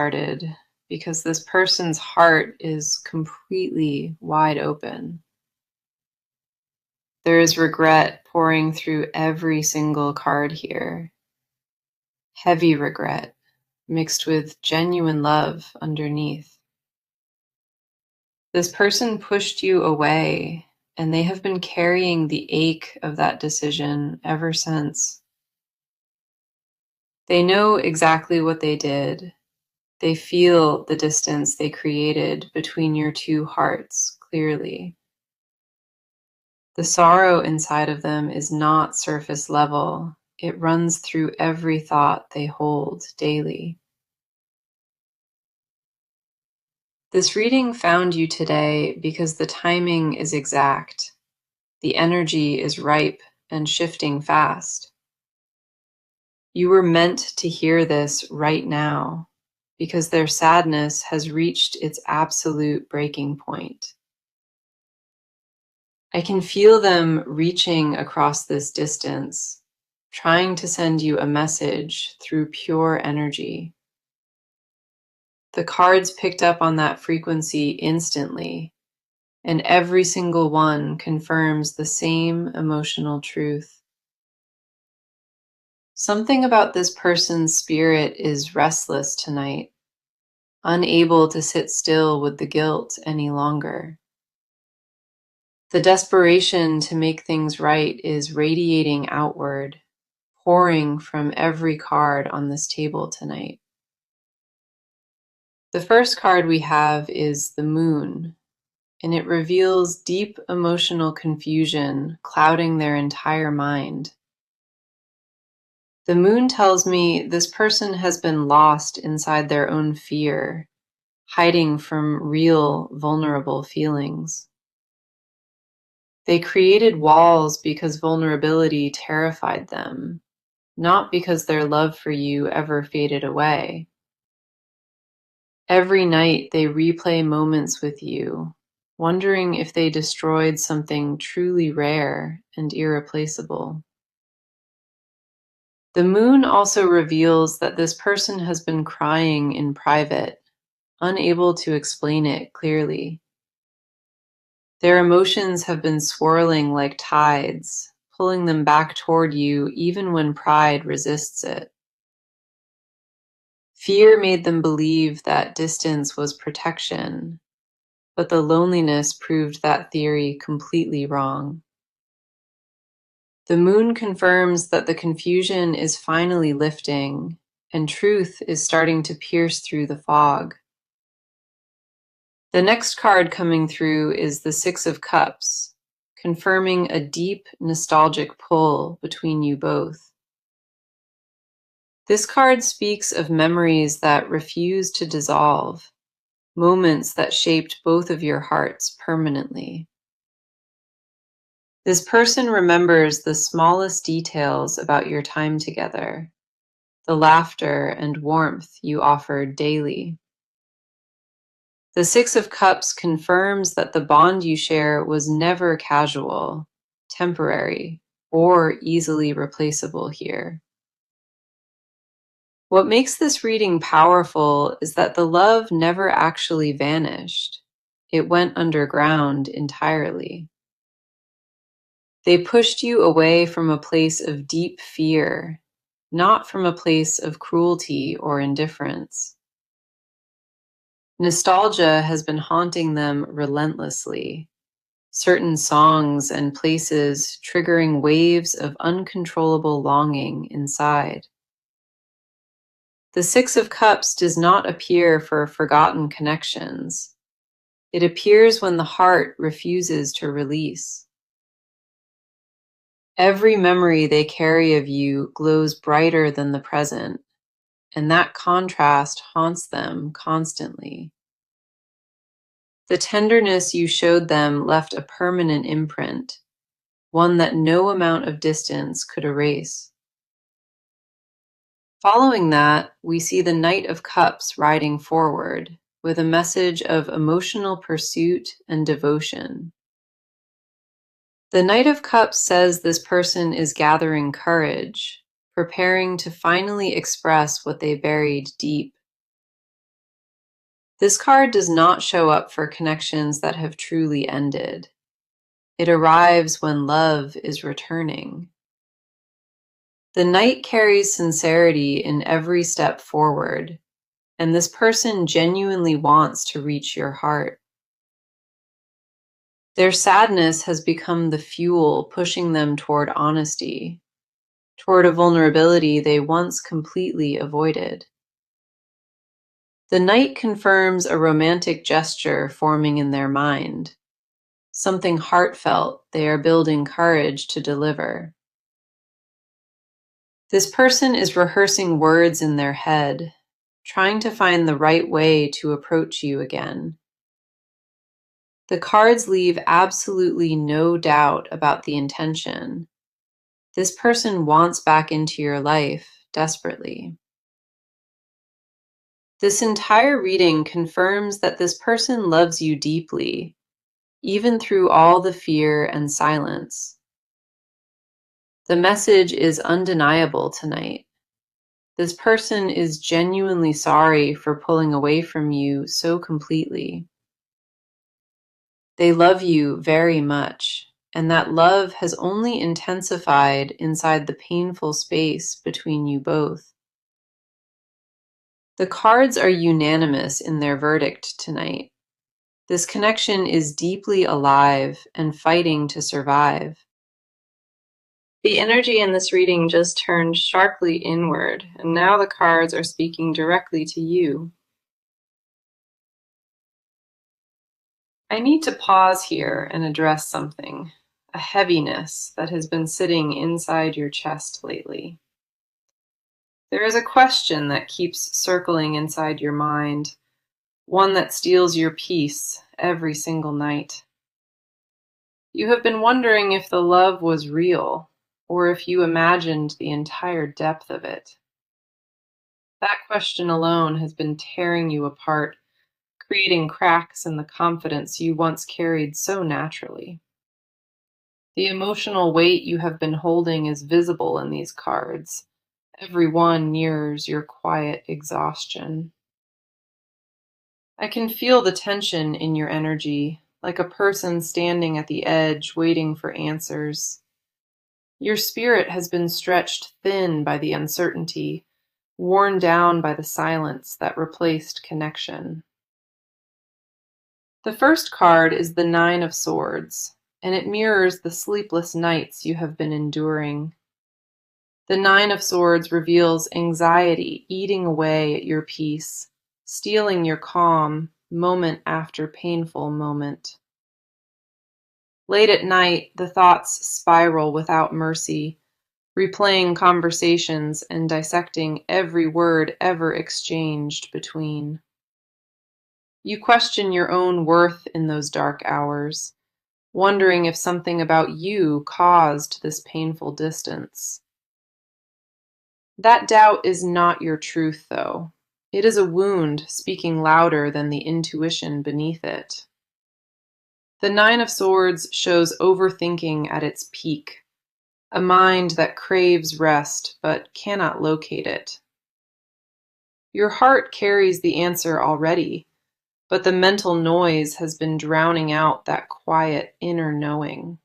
started because this person's heart is completely wide open. There is regret pouring through every single card here. Heavy regret mixed with genuine love underneath. This person pushed you away, and they have been carrying the ache of that decision ever since. They know exactly what they did. They feel the distance they created between your two hearts clearly. The sorrow inside of them is not surface level. It runs through every thought they hold daily. This reading found you today because the timing is exact. The energy is ripe and shifting fast. You were meant to hear this right now because their sadness has reached its absolute breaking point. I can feel them reaching across this distance, trying to send you a message through pure energy. The cards picked up on that frequency instantly, and every single one confirms the same emotional truth. Something about this person's spirit is restless tonight, unable to sit still with the guilt any longer. The desperation to make things right is radiating outward, pouring from every card on this table tonight. The first card we have is the Moon, and it reveals deep emotional confusion clouding their entire mind. The Moon tells me this person has been lost inside their own fear, hiding from real, vulnerable feelings. They created walls because vulnerability terrified them, not because their love for you ever faded away. Every night they replay moments with you, wondering if they destroyed something truly rare and irreplaceable. The Moon also reveals that this person has been crying in private, unable to explain it clearly. Their emotions have been swirling like tides, pulling them back toward you even when pride resists it. Fear made them believe that distance was protection, but the loneliness proved that theory completely wrong. The Moon confirms that the confusion is finally lifting, and truth is starting to pierce through the fog. The next card coming through is the Six of Cups, confirming a deep nostalgic pull between you both. This card speaks of memories that refuse to dissolve, moments that shaped both of your hearts permanently. This person remembers the smallest details about your time together, the laughter and warmth you offered daily. The Six of Cups confirms that the bond you share was never casual, temporary, or easily replaceable here. What makes this reading powerful is that the love never actually vanished. It went underground entirely. They pushed you away from a place of deep fear, not from a place of cruelty or indifference. Nostalgia has been haunting them relentlessly, certain songs and places triggering waves of uncontrollable longing inside. The Six of Cups does not appear for forgotten connections. It appears when the heart refuses to release. Every memory they carry of you glows brighter than the present, and that contrast haunts them constantly. The tenderness you showed them left a permanent imprint, one that no amount of distance could erase. Following that, we see the Knight of Cups riding forward with a message of emotional pursuit and devotion. The Knight of Cups says this person is gathering courage, preparing to finally express what they buried deep. This card does not show up for connections that have truly ended. It arrives when love is returning. The Knight carries sincerity in every step forward, and this person genuinely wants to reach your heart. Their sadness has become the fuel pushing them toward honesty, toward a vulnerability they once completely avoided. The Knight confirms a romantic gesture forming in their mind, something heartfelt they are building courage to deliver. This person is rehearsing words in their head, trying to find the right way to approach you again. The cards leave absolutely no doubt about the intention. This person wants back into your life desperately. This entire reading confirms that this person loves you deeply, even through all the fear and silence. The message is undeniable tonight. This person is genuinely sorry for pulling away from you so completely. They love you very much, and that love has only intensified inside the painful space between you both. The cards are unanimous in their verdict tonight. This connection is deeply alive and fighting to survive. The energy in this reading just turned sharply inward, and now the cards are speaking directly to you. I need to pause here and address something, a heaviness that has been sitting inside your chest lately. There is a question that keeps circling inside your mind, one that steals your peace every single night. You have been wondering if the love was real, or if you imagined the entire depth of it. That question alone has been tearing you apart, creating cracks in the confidence you once carried so naturally. The emotional weight you have been holding is visible in these cards. Every one nears your quiet exhaustion. I can feel the tension in your energy, like a person standing at the edge waiting for answers. Your spirit has been stretched thin by the uncertainty, worn down by the silence that replaced connection. The first card is the Nine of Swords, and it mirrors the sleepless nights you have been enduring. The Nine of Swords reveals anxiety eating away at your peace, stealing your calm moment after painful moment. Late at night, the thoughts spiral without mercy, replaying conversations and dissecting every word ever exchanged between. You question your own worth in those dark hours, wondering if something about you caused this painful distance. That doubt is not your truth, though. It is a wound speaking louder than the intuition beneath it. The Nine of Swords shows overthinking at its peak, a mind that craves rest but cannot locate it. Your heart carries the answer already, but the mental noise has been drowning out that quiet inner knowing.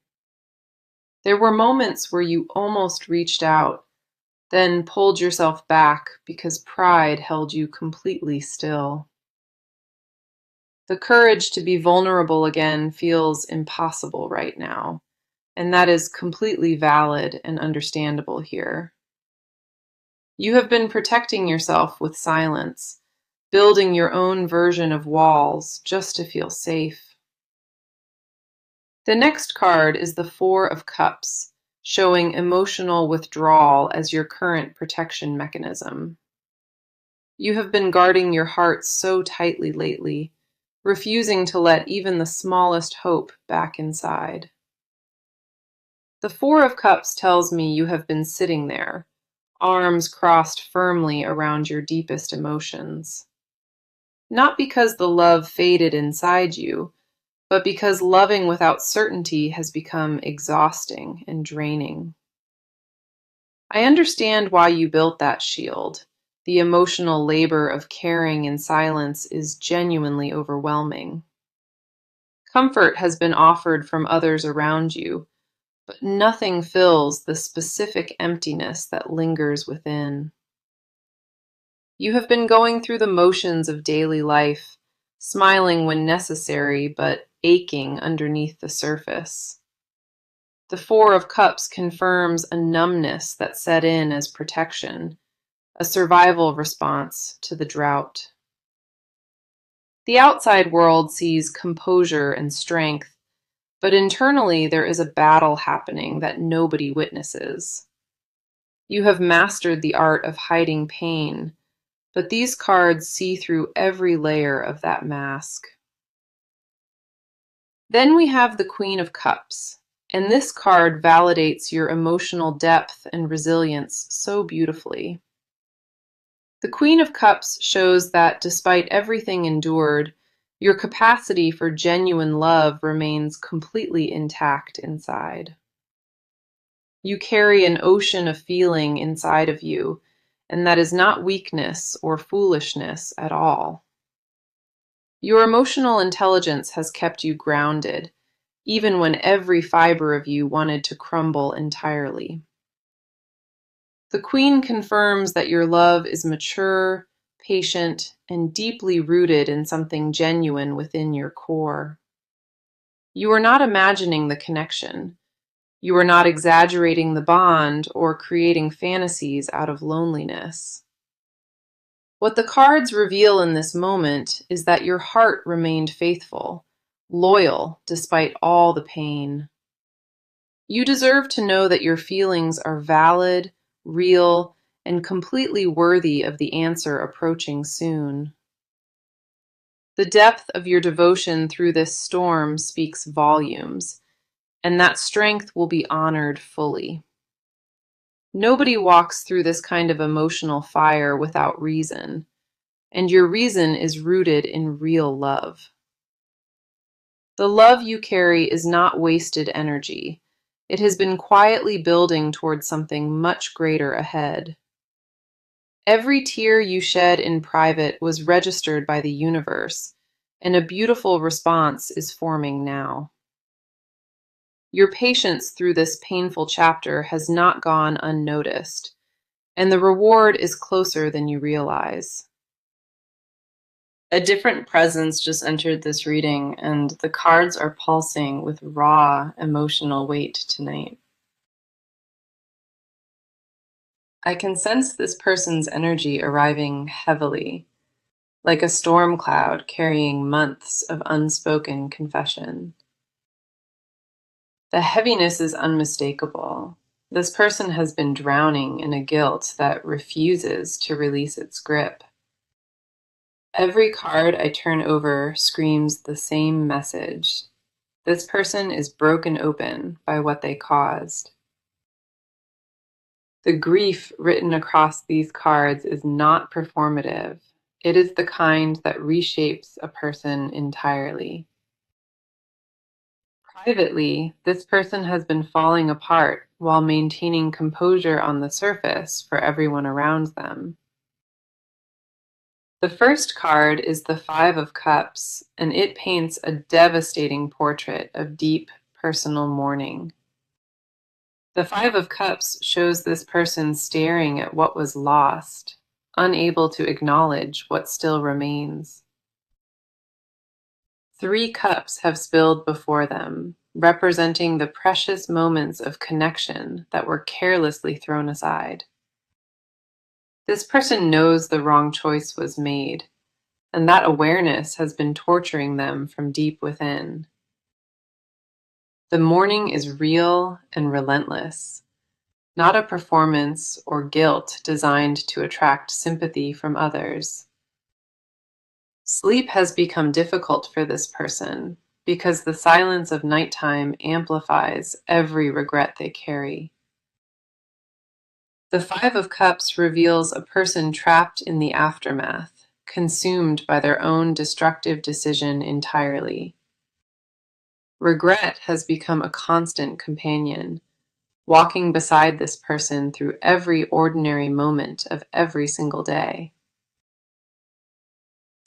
There were moments where you almost reached out, then pulled yourself back because pride held you completely still. The courage to be vulnerable again feels impossible right now, and that is completely valid and understandable here. You have been protecting yourself with silence, building your own version of walls just to feel safe. The next card is the Four of Cups, showing emotional withdrawal as your current protection mechanism. You have been guarding your heart so tightly lately, refusing to let even the smallest hope back inside. The Four of Cups tells me you have been sitting there, arms crossed firmly around your deepest emotions. Not because the love faded inside you, but because loving without certainty has become exhausting and draining. I understand why you built that shield. The emotional labor of caring in silence is genuinely overwhelming. Comfort has been offered from others around you, but nothing fills the specific emptiness that lingers within. You have been going through the motions of daily life, smiling when necessary, but aching underneath the surface. The Four of Cups confirms a numbness that set in as protection, a survival response to the drought. The outside world sees composure and strength, but internally there is a battle happening that nobody witnesses. You have mastered the art of hiding pain, but these cards see through every layer of that mask. Then we have the Queen of Cups, and this card validates your emotional depth and resilience so beautifully. The Queen of Cups shows that despite everything endured, your capacity for genuine love remains completely intact inside. You carry an ocean of feeling inside of you, and that is not weakness or foolishness at all. Your emotional intelligence has kept you grounded, even when every fiber of you wanted to crumble entirely. The Queen confirms that your love is mature, patient, and deeply rooted in something genuine within your core. You are not imagining the connection. You are not exaggerating the bond or creating fantasies out of loneliness. What the cards reveal in this moment is that your heart remained faithful, loyal despite all the pain. You deserve to know that your feelings are valid, real, and completely worthy of the answer approaching soon. The depth of your devotion through this storm speaks volumes, and that strength will be honored fully. Nobody walks through this kind of emotional fire without reason, and your reason is rooted in real love. The love you carry is not wasted energy. It has been quietly building towards something much greater ahead. Every tear you shed in private was registered by the universe, and a beautiful response is forming now. Your patience through this painful chapter has not gone unnoticed, and the reward is closer than you realize. A different presence just entered this reading, and the cards are pulsing with raw emotional weight tonight. I can sense this person's energy arriving heavily, like a storm cloud carrying months of unspoken confession. The heaviness is unmistakable. This person has been drowning in a guilt that refuses to release its grip. Every card I turn over screams the same message. This person is broken open by what they caused. The grief written across these cards is not performative. It is the kind that reshapes a person entirely. Privately, this person has been falling apart while maintaining composure on the surface for everyone around them. The first card is the Five of Cups, and it paints a devastating portrait of deep personal mourning. The Five of Cups shows this person staring at what was lost, unable to acknowledge what still remains. Three cups have spilled before them, representing the precious moments of connection that were carelessly thrown aside. This person knows the wrong choice was made, and that awareness has been torturing them from deep within. The mourning is real and relentless, not a performance or guilt designed to attract sympathy from others. Sleep has become difficult for this person because the silence of nighttime amplifies every regret they carry. The Five of Cups reveals a person trapped in the aftermath, consumed by their own destructive decision entirely. Regret has become a constant companion, walking beside this person through every ordinary moment of every single day.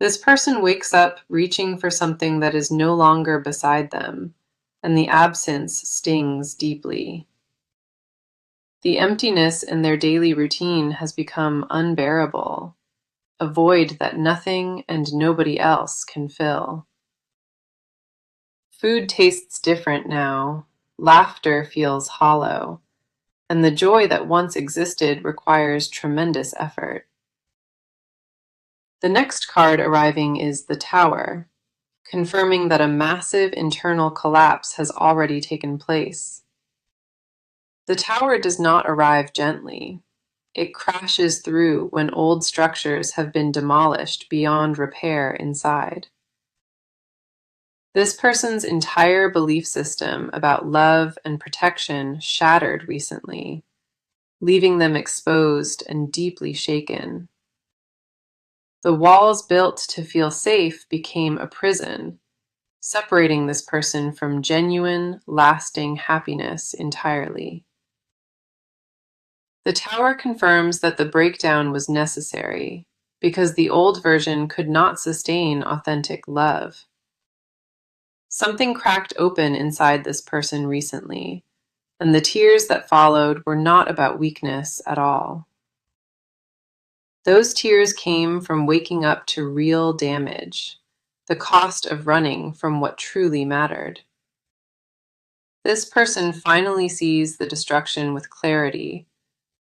This person wakes up reaching for something that is no longer beside them, and the absence stings deeply. The emptiness in their daily routine has become unbearable, a void that nothing and nobody else can fill. Food tastes different now, laughter feels hollow, and the joy that once existed requires tremendous effort. The next card arriving is the Tower, confirming that a massive internal collapse has already taken place. The Tower does not arrive gently. It crashes through when old structures have been demolished beyond repair inside. This person's entire belief system about love and protection shattered recently, leaving them exposed and deeply shaken. The walls built to feel safe became a prison, separating this person from genuine, lasting happiness entirely. The Tower confirms that the breakdown was necessary because the old version could not sustain authentic love. Something cracked open inside this person recently, and the tears that followed were not about weakness at all. Those tears came from waking up to real damage, the cost of running from what truly mattered. This person finally sees the destruction with clarity,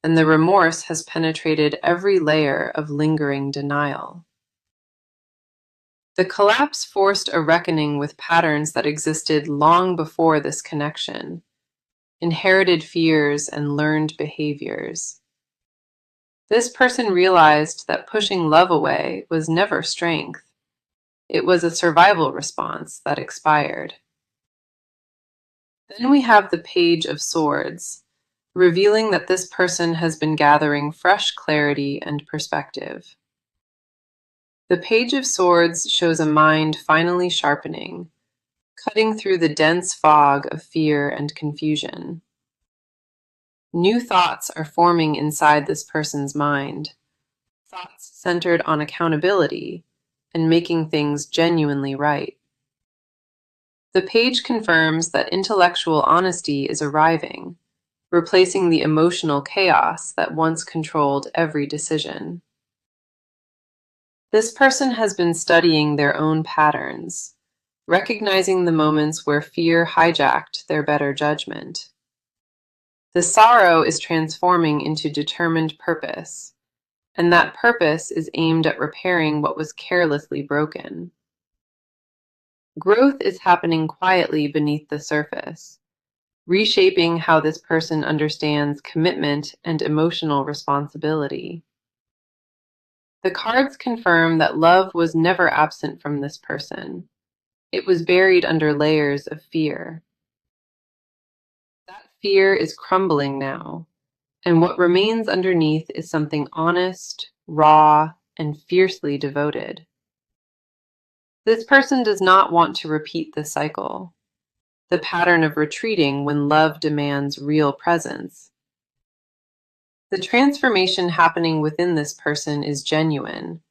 and the remorse has penetrated every layer of lingering denial. The collapse forced a reckoning with patterns that existed long before this connection, inherited fears and learned behaviors. This person realized that pushing love away was never strength. It was a survival response that expired. Then we have the Page of Swords, revealing that this person has been gathering fresh clarity and perspective. The Page of Swords shows a mind finally sharpening, cutting through the dense fog of fear and confusion. New thoughts are forming inside this person's mind, thoughts centered on accountability and making things genuinely right. The page confirms that intellectual honesty is arriving, replacing the emotional chaos that once controlled every decision. This person has been studying their own patterns, recognizing the moments where fear hijacked their better judgment. The sorrow is transforming into determined purpose, and that purpose is aimed at repairing what was carelessly broken. Growth is happening quietly beneath the surface, reshaping how this person understands commitment and emotional responsibility. The cards confirm that love was never absent from this person. It was buried under layers of fear. That fear is crumbling now, and what remains underneath is something honest, raw, and fiercely devoted. This person does not want to repeat the cycle, the pattern of retreating when love demands real presence. The transformation happening within this person is genuine,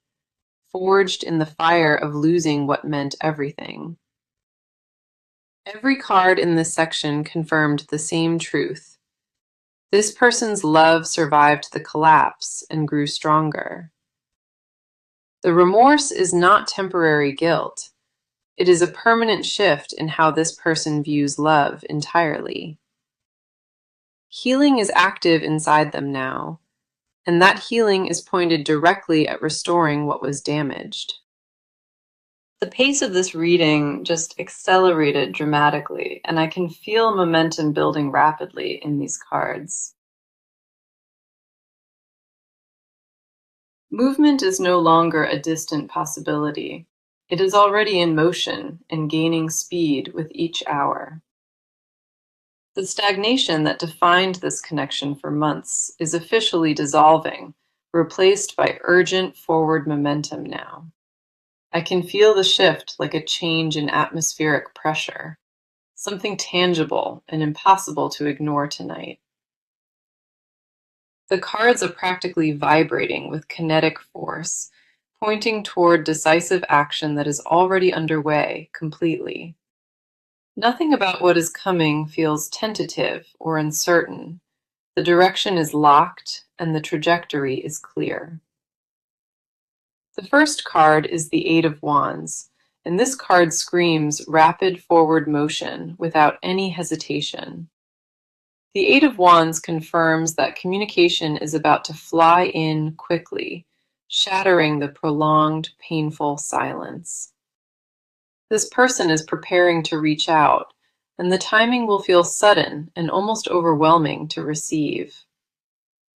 forged in the fire of losing what meant everything. Every card in this section confirmed the same truth. This person's love survived the collapse and grew stronger. The remorse is not temporary guilt. It is a permanent shift in how this person views love entirely. Healing is active inside them now, and that healing is pointed directly at restoring what was damaged. The pace of this reading just accelerated dramatically, and I can feel momentum building rapidly in these cards. Movement is no longer a distant possibility. It is already in motion and gaining speed with each hour. The stagnation that defined this connection for months is officially dissolving, replaced by urgent forward momentum now. I can feel the shift like a change in atmospheric pressure, something tangible and impossible to ignore tonight. The cards are practically vibrating with kinetic force, pointing toward decisive action that is already underway completely. Nothing about what is coming feels tentative or uncertain. The direction is locked and the trajectory is clear. The first card is the Eight of Wands, and this card screams rapid forward motion without any hesitation. The Eight of Wands confirms that communication is about to fly in quickly, shattering the prolonged, painful silence. This person is preparing to reach out, and the timing will feel sudden and almost overwhelming to receive.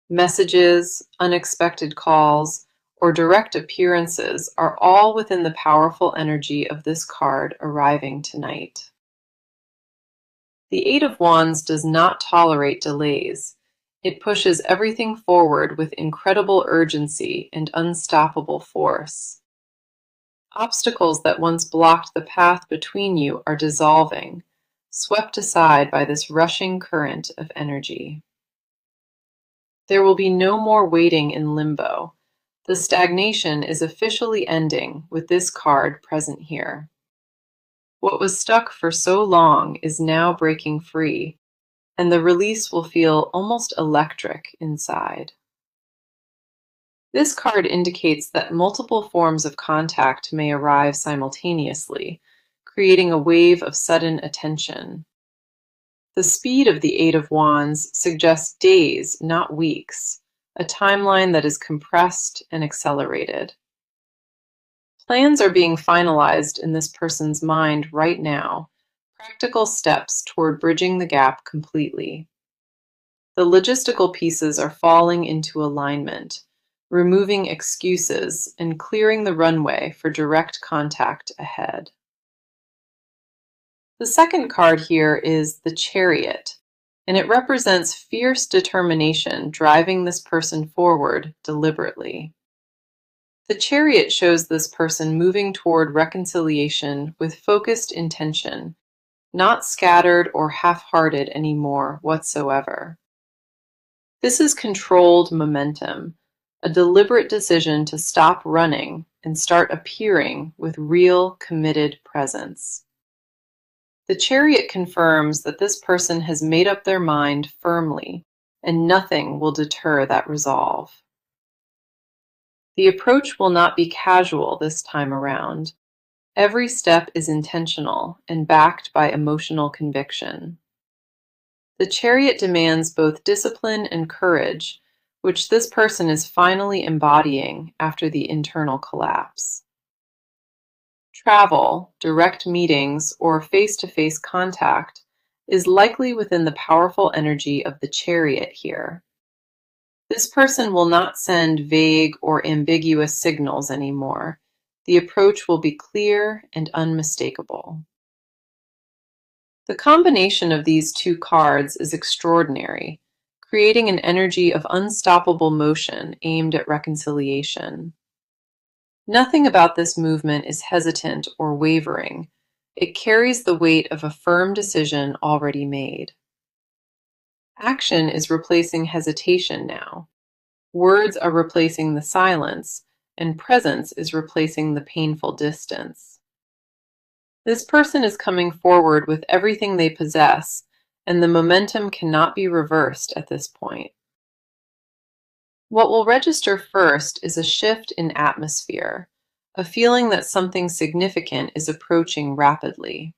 Messages, unexpected calls, or direct appearances are all within the powerful energy of this card arriving tonight. The Eight of Wands does not tolerate delays. It pushes everything forward with incredible urgency and unstoppable force. Obstacles that once blocked the path between you are dissolving, swept aside by this rushing current of energy. There will be no more waiting in limbo. The stagnation is officially ending with this card present here. What was stuck for so long is now breaking free, and the release will feel almost electric inside. This card indicates that multiple forms of contact may arrive simultaneously, creating a wave of sudden attention. The speed of the Eight of Wands suggests days, not weeks, a timeline that is compressed and accelerated. Plans are being finalized in this person's mind right now, practical steps toward bridging the gap completely. The logistical pieces are falling into alignment, removing excuses and clearing the runway for direct contact ahead. The second card here is the Chariot, and it represents fierce determination driving this person forward deliberately. The Chariot shows this person moving toward reconciliation with focused intention, not scattered or half-hearted anymore whatsoever. This is controlled momentum, a deliberate decision to stop running and start appearing with real, committed presence. The Chariot confirms that this person has made up their mind firmly, and nothing will deter that resolve. The approach will not be casual this time around. Every step is intentional and backed by emotional conviction. The Chariot demands both discipline and courage, which this person is finally embodying after the internal collapse. Travel, direct meetings, or face-to-face contact is likely within the powerful energy of the Chariot here. This person will not send vague or ambiguous signals anymore. The approach will be clear and unmistakable. The combination of these two cards is extraordinary, creating an energy of unstoppable motion aimed at reconciliation. Nothing about this movement is hesitant or wavering. It carries the weight of a firm decision already made. Action is replacing hesitation now. Words are replacing the silence, and presence is replacing the painful distance. This person is coming forward with everything they possess, and the momentum cannot be reversed at this point. What will register first is a shift in atmosphere, a feeling that something significant is approaching rapidly.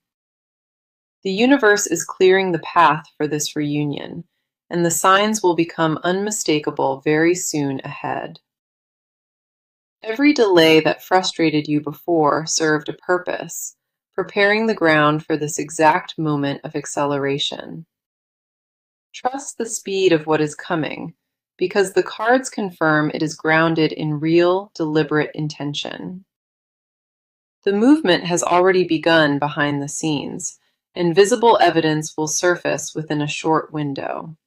The universe is clearing the path for this reunion, and the signs will become unmistakable very soon ahead. Every delay that frustrated you before served a purpose, preparing the ground for this exact moment of acceleration. Trust the speed of what is coming, because the cards confirm it is grounded in real, deliberate intention. The movement has already begun behind the scenes, and visible evidence will surface within a short window.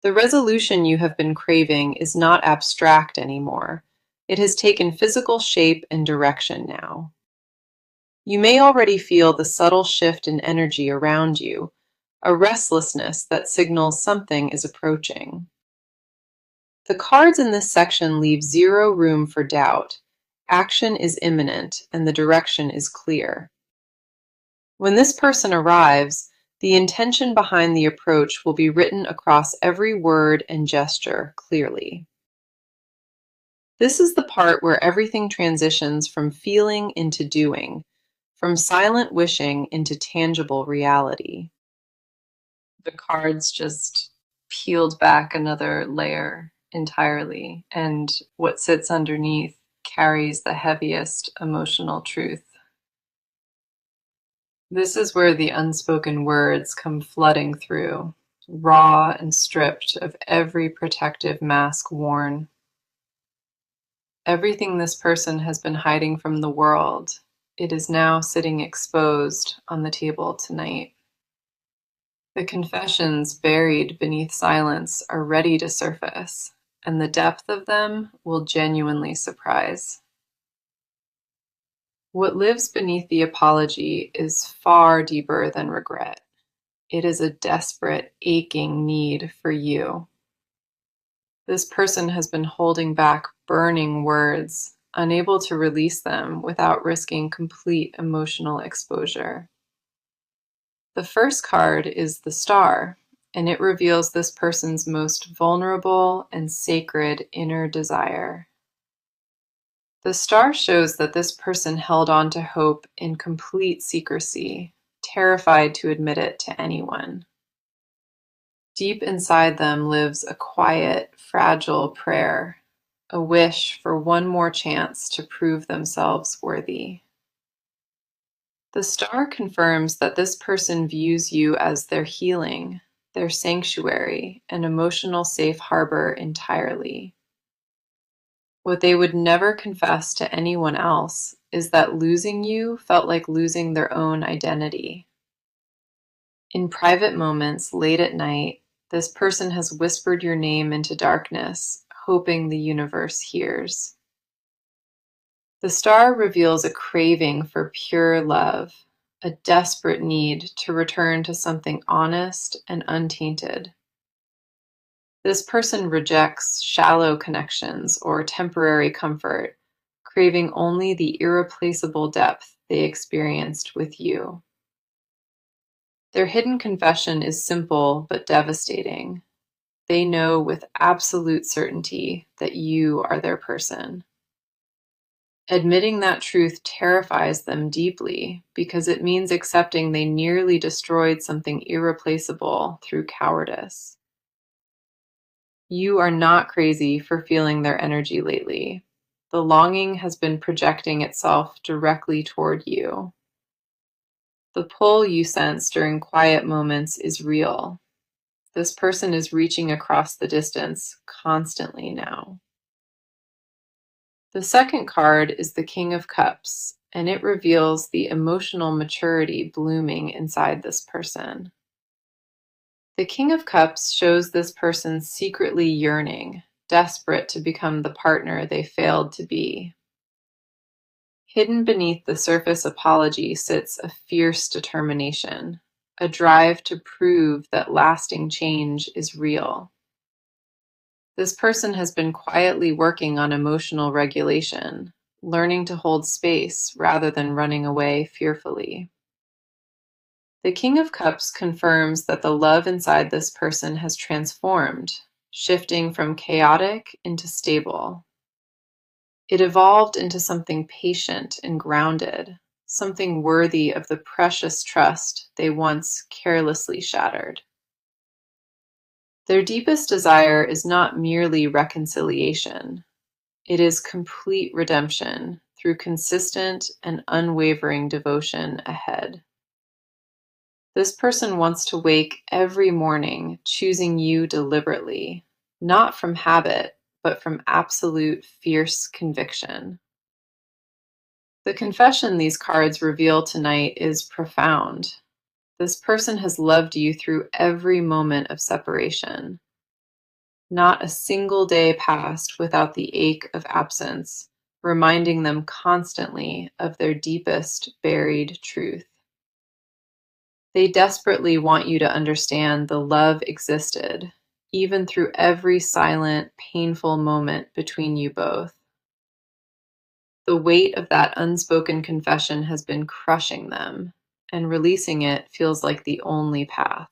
The resolution you have been craving is not abstract anymore. It has taken physical shape and direction now. You may already feel the subtle shift in energy around you, a restlessness that signals something is approaching. The cards in this section leave zero room for doubt. Action is imminent, and the direction is clear. When this person arrives, the intention behind the approach will be written across every word and gesture clearly. This is the part where everything transitions from feeling into doing, from silent wishing into tangible reality. The cards just peeled back another layer entirely, and what sits underneath carries the heaviest emotional truth. This is where the unspoken words come flooding through, raw and stripped of every protective mask worn. Everything this person has been hiding from the world, it is now sitting exposed on the table tonight. The confessions buried beneath silence are ready to surface, and the depth of them will genuinely surprise. What lives beneath the apology is far deeper than regret. It is a desperate, aching need for you. This person has been holding back burning words, unable to release them without risking complete emotional exposure. The first card is the Star, and it reveals this person's most vulnerable and sacred inner desire. The Star shows that this person held on to hope in complete secrecy, terrified to admit it to anyone. Deep inside them lives a quiet, fragile prayer, a wish for one more chance to prove themselves worthy. The Star confirms that this person views you as their healing, their sanctuary, and emotional safe harbor entirely. What they would never confess to anyone else is that losing you felt like losing their own identity. In private moments late at night, this person has whispered your name into darkness, hoping the universe hears. The Star reveals a craving for pure love, a desperate need to return to something honest and untainted. This person rejects shallow connections or temporary comfort, craving only the irreplaceable depth they experienced with you. Their hidden confession is simple but devastating. They know with absolute certainty that you are their person. Admitting that truth terrifies them deeply because it means accepting they nearly destroyed something irreplaceable through cowardice. You are not crazy for feeling their energy lately. The longing has been projecting itself directly toward you. The pull you sense during quiet moments is real. This person is reaching across the distance constantly now. The second card is the King of Cups, and it reveals the emotional maturity blooming inside this person. The King of Cups shows this person secretly yearning, desperate to become the partner they failed to be. Hidden beneath the surface apology sits a fierce determination, a drive to prove that lasting change is real. This person has been quietly working on emotional regulation, learning to hold space rather than running away fearfully. The King of Cups confirms that the love inside this person has transformed, shifting from chaotic into stable. It evolved into something patient and grounded, something worthy of the precious trust they once carelessly shattered. Their deepest desire is not merely reconciliation. It is complete redemption through consistent and unwavering devotion ahead. This person wants to wake every morning choosing you deliberately, not from habit, but from absolute fierce conviction. The confession these cards reveal tonight is profound. This person has loved you through every moment of separation. Not a single day passed without the ache of absence, reminding them constantly of their deepest buried truth. They desperately want you to understand the love existed. even through every silent, painful moment between you both. The weight of that unspoken confession has been crushing them, and releasing it feels like the only path.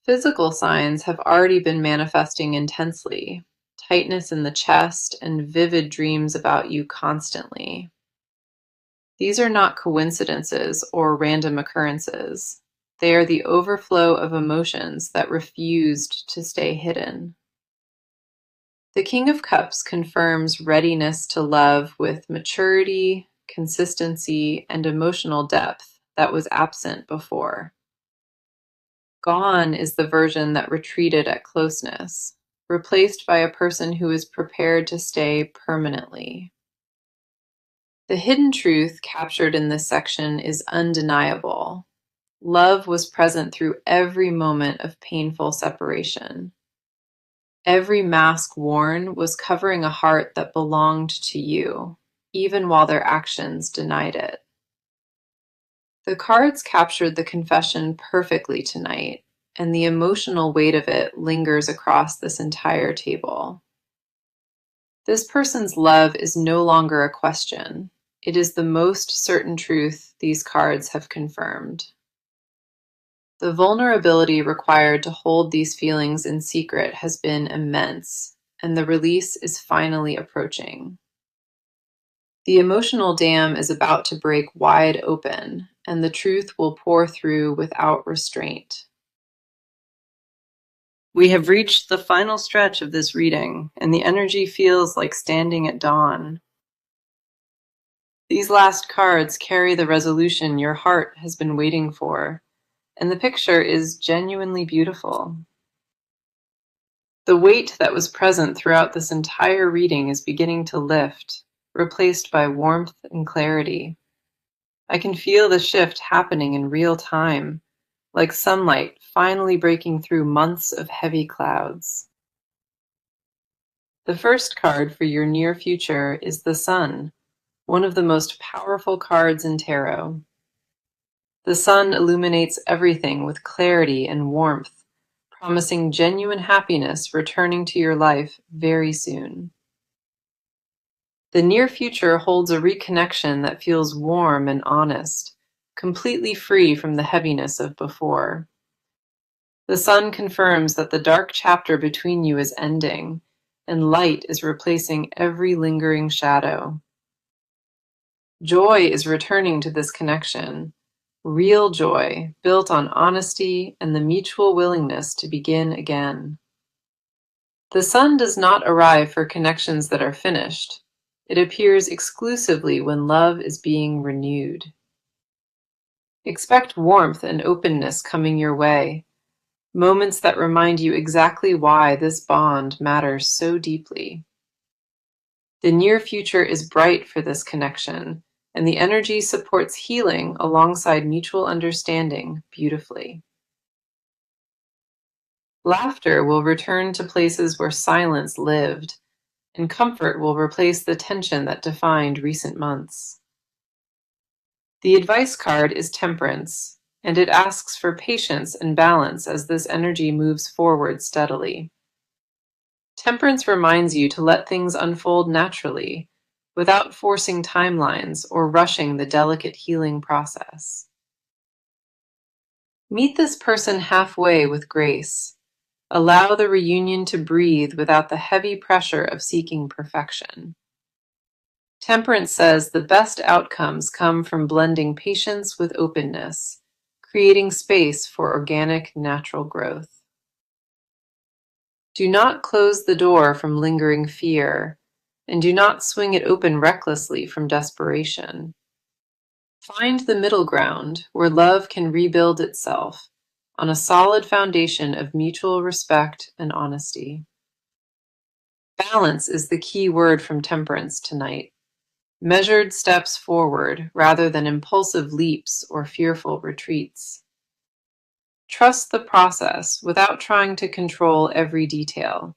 Physical signs have already been manifesting intensely: tightness in the chest and vivid dreams about you constantly. These are not coincidences or random occurrences. They are the overflow of emotions that refused to stay hidden. The King of Cups confirms readiness to love with maturity, consistency, and emotional depth that was absent before. Gone is the version that retreated at closeness, replaced by a person who is prepared to stay permanently. The hidden truth captured in this section is undeniable. Love was present through every moment of painful separation. Every mask worn was covering a heart that belonged to you, even while their actions denied it. The cards captured the confession perfectly tonight, and the emotional weight of it lingers across this entire table. This person's love is no longer a question. It is the most certain truth these cards have confirmed. The vulnerability required to hold these feelings in secret has been immense, and the release is finally approaching. The emotional dam is about to break wide open, and the truth will pour through without restraint. We have reached the final stretch of this reading, and the energy feels like standing at dawn. These last cards carry the resolution your heart has been waiting for, and the picture is genuinely beautiful. The weight that was present throughout this entire reading is beginning to lift, replaced by warmth and clarity. I can feel the shift happening in real time, like sunlight finally breaking through months of heavy clouds. The first card for your near future is the Sun, one of the most powerful cards in tarot. The sun illuminates everything with clarity and warmth, promising genuine happiness returning to your life very soon. The near future holds a reconnection that feels warm and honest, completely free from the heaviness of before. The sun confirms that the dark chapter between you is ending, and light is replacing every lingering shadow. Joy is returning to this connection, real joy built on honesty and the mutual willingness to begin again. The sun does not arrive for connections that are finished. It appears exclusively when love is being renewed. Expect warmth and openness coming your way, moments that remind you exactly why this bond matters so deeply. The near future is bright for this connection, and the energy supports healing alongside mutual understanding beautifully. Laughter will return to places where silence lived, and comfort will replace the tension that defined recent months. The advice card is Temperance, and it asks for patience and balance as this energy moves forward steadily. Temperance reminds you to let things unfold naturally, without forcing timelines or rushing the delicate healing process. Meet this person halfway with grace. Allow the reunion to breathe without the heavy pressure of seeking perfection. Temperance says the best outcomes come from blending patience with openness, creating space for organic, natural growth. Do not close the door from lingering fear, and do not swing it open recklessly from desperation. Find the middle ground where love can rebuild itself on a solid foundation of mutual respect and honesty. Balance is the key word from Temperance tonight. Measured steps forward rather than impulsive leaps or fearful retreats. Trust the process without trying to control every detail,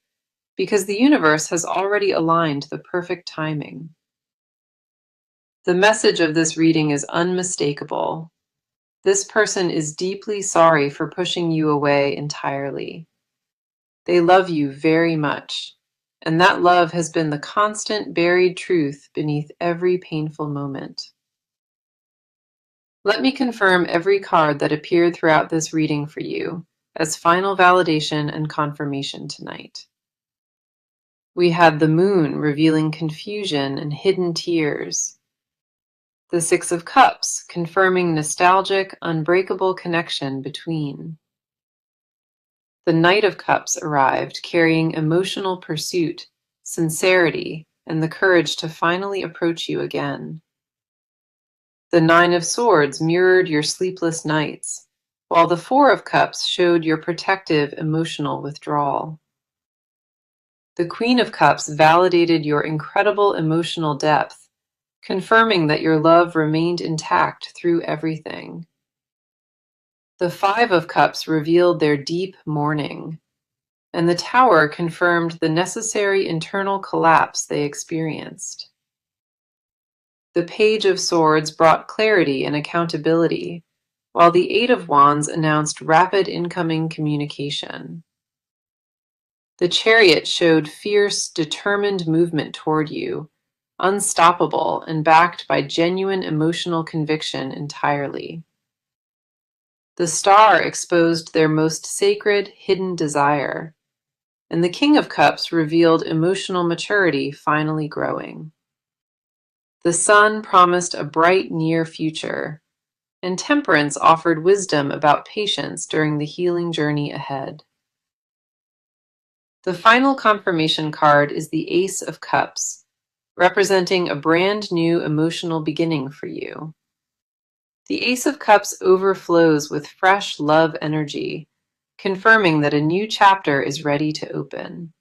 because the universe has already aligned the perfect timing. The message of this reading is unmistakable. This person is deeply sorry for pushing you away entirely. They love you very much, and that love has been the constant buried truth beneath every painful moment. Let me confirm every card that appeared throughout this reading for you as final validation and confirmation tonight. We had the Moon revealing confusion and hidden tears. The Six of Cups confirming nostalgic, unbreakable connection between. The Knight of Cups arrived carrying emotional pursuit, sincerity, and the courage to finally approach you again. The Nine of Swords mirrored your sleepless nights, while the Four of Cups showed your protective emotional withdrawal. The Queen of Cups validated your incredible emotional depth, confirming that your love remained intact through everything. The Five of Cups revealed their deep mourning, and the Tower confirmed the necessary internal collapse they experienced. The Page of Swords brought clarity and accountability, while the Eight of Wands announced rapid incoming communication. The Chariot showed fierce, determined movement toward you, unstoppable and backed by genuine emotional conviction entirely. The Star exposed their most sacred, hidden desire, and the King of Cups revealed emotional maturity finally growing. The Sun promised a bright near future, and Temperance offered wisdom about patience during the healing journey ahead. The final confirmation card is the Ace of Cups, representing a brand new emotional beginning for you. The Ace of Cups overflows with fresh love energy, confirming that a new chapter is ready to open.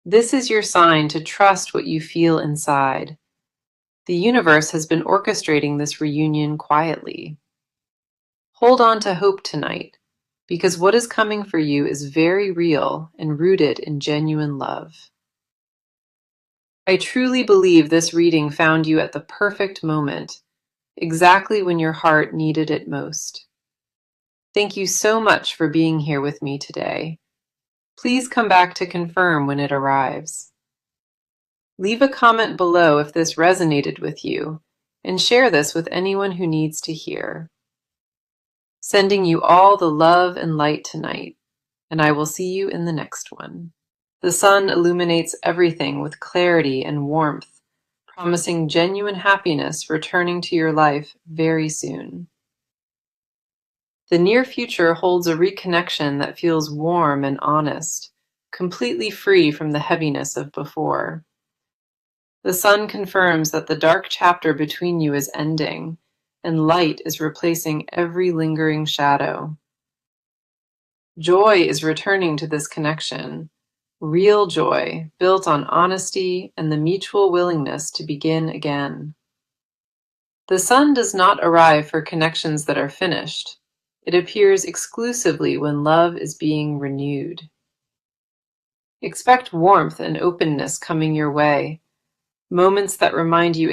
This is your sign to trust what you feel inside. The universe has been orchestrating this reunion quietly. Hold on to hope tonight, because what is coming for you is very real and rooted in genuine love. I truly believe this reading found you at the perfect moment, exactly when your heart needed it most. Thank you so much for being here with me today. Please come back to confirm when it arrives. Leave a comment below if this resonated with you, and share this with anyone who needs to hear. Sending you all the love and light tonight, and I will see you in the next one. The sun illuminates everything with clarity and warmth, promising genuine happiness returning to your life very soon. The near future holds a reconnection that feels warm and honest, completely free from the heaviness of before. The sun confirms that the dark chapter between you is ending, and light is replacing every lingering shadow. Joy is returning to this connection, real joy built on honesty and the mutual willingness to begin again. The sun does not arrive for connections that are finished. It appears exclusively when love is being renewed. Expect warmth and openness coming your way, moments that remind you